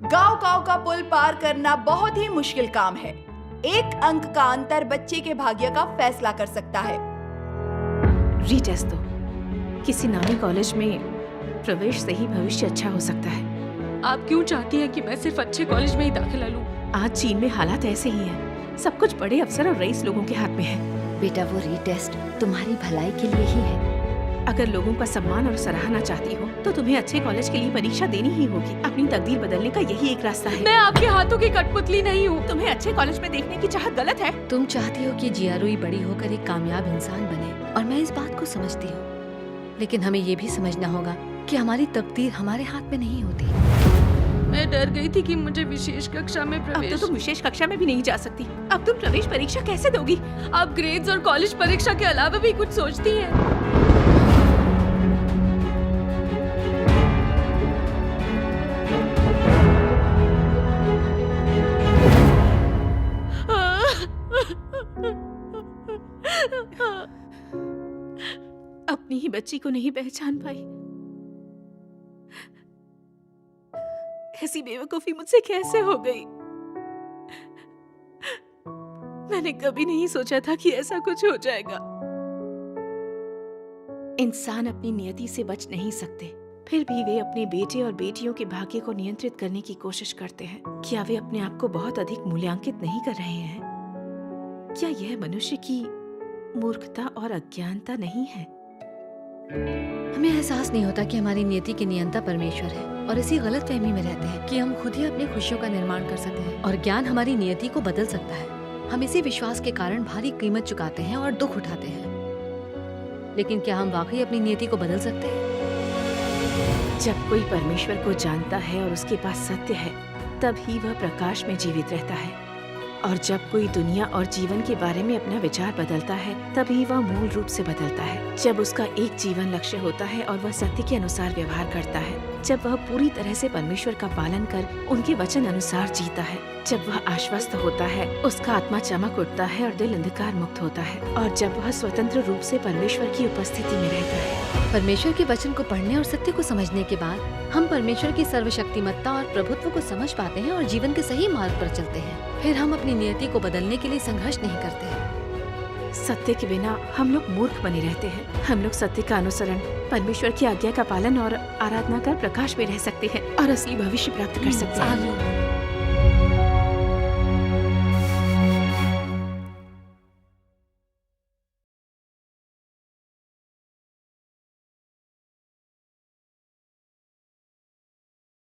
गांव गांव का पुल पार करना बहुत ही मुश्किल काम है। एक अंक का अंतर बच्चे के भाग्य का फैसला कर सकता है। रीटेस्ट दो। किसी नामी कॉलेज में प्रवेश से ही भविष्य अच्छा हो सकता है। आप क्यों चाहती हैं कि मैं सिर्फ अच्छे कॉलेज में ही दाखिला लूं? आज चीन में हालात ऐसे ही हैं। सब कुछ बड़े अफसर और रईस लोगों के हाथ में है। बेटा, वो रीटेस्ट तुम्हारी भलाई के लिए ही है। अगर लोगों का सम्मान और सराहना चाहती हो तो तुम्हें अच्छे कॉलेज के लिए परीक्षा देनी ही होगी। अपनी तकदीर बदलने का यही एक रास्ता है। मैं आपके हाथों की कठपुतली नहीं हूँ। तुम्हें अच्छे कॉलेज में देखने की चाहत गलत है। तुम चाहती हो कि जियारुई बड़ी होकर एक कामयाब इंसान बने, और मैं इस बात को समझती हूँ, लेकिन हमें ये भी समझना होगा कि हमारी तकदीर हमारे हाथ में नहीं होती। मैं डर गई थी कि मुझे विशेष कक्षा में अब प्रवेश। तो तुम विशेष कक्षा में भी नहीं जा सकती। अब तुम प्रवेश परीक्षा कैसे दोगी? आप ग्रेड्स और कॉलेज परीक्षा के अलावा भी कुछ सोचती हैं? अपनी ही बच्ची को नहीं पहचान पाई। ऐसी बेवकूफी मुझसे कैसे हो गई? मैंने कभी नहीं सोचा था कि ऐसा कुछ हो जाएगा। इंसान अपनी नियति से बच नहीं सकते, फिर भी वे अपने बेटे और बेटियों के भाग्य को नियंत्रित करने की कोशिश करते हैं। क्या वे अपने आप को बहुत अधिक मूल्यांकित नहीं कर रहे हैं? क्या यह मनुष्य की मूर्खता और अज्ञानता नहीं है? हमें एहसास नहीं होता कि हमारी नियति की नियंता परमेश्वर है, और इसी गलत फहमी में रहते हैं कि हम खुद ही अपनी खुशियों का निर्माण कर सकते हैं, और ज्ञान हमारी नियति को बदल सकता है। हम इसी विश्वास के कारण भारी कीमत चुकाते हैं और दुख उठाते हैं, लेकिन क्या हम वाकई अपनी नियति को बदल सकते हैं? जब कोई परमेश्वर को जानता है और उसके पास सत्य है, तब ही वह प्रकाश में जीवित रहता है। और जब कोई दुनिया और जीवन के बारे में अपना विचार बदलता है, तभी वह मूल रूप से बदलता है। जब उसका एक जीवन लक्ष्य होता है और वह सत्य के अनुसार व्यवहार करता है, जब वह पूरी तरह से परमेश्वर का पालन कर उनके वचन अनुसार जीता है, जब वह आश्वस्त होता है, उसका आत्मा चमक उठता है और दिल अंधकार मुक्त होता है, और जब वह स्वतंत्र रूप से परमेश्वर की उपस्थिति में रहता है। परमेश्वर के वचन को पढ़ने और सत्य को समझने के बाद हम परमेश्वर की सर्वशक्तिमत्ता और प्रभुत्व को समझ पाते हैं और जीवन के सही मार्ग पर चलते हैं। फिर हम अपनी नियति को बदलने के लिए संघर्ष नहीं करते। सत्य के बिना हम लोग मूर्ख बने रहते हैं। हम लोग सत्य का अनुसरण, परमेश्वर की आज्ञा का पालन और आराधना कर प्रकाश में रह सकते हैं और असली भविष्य प्राप्त कर सकते हैं। आमीन।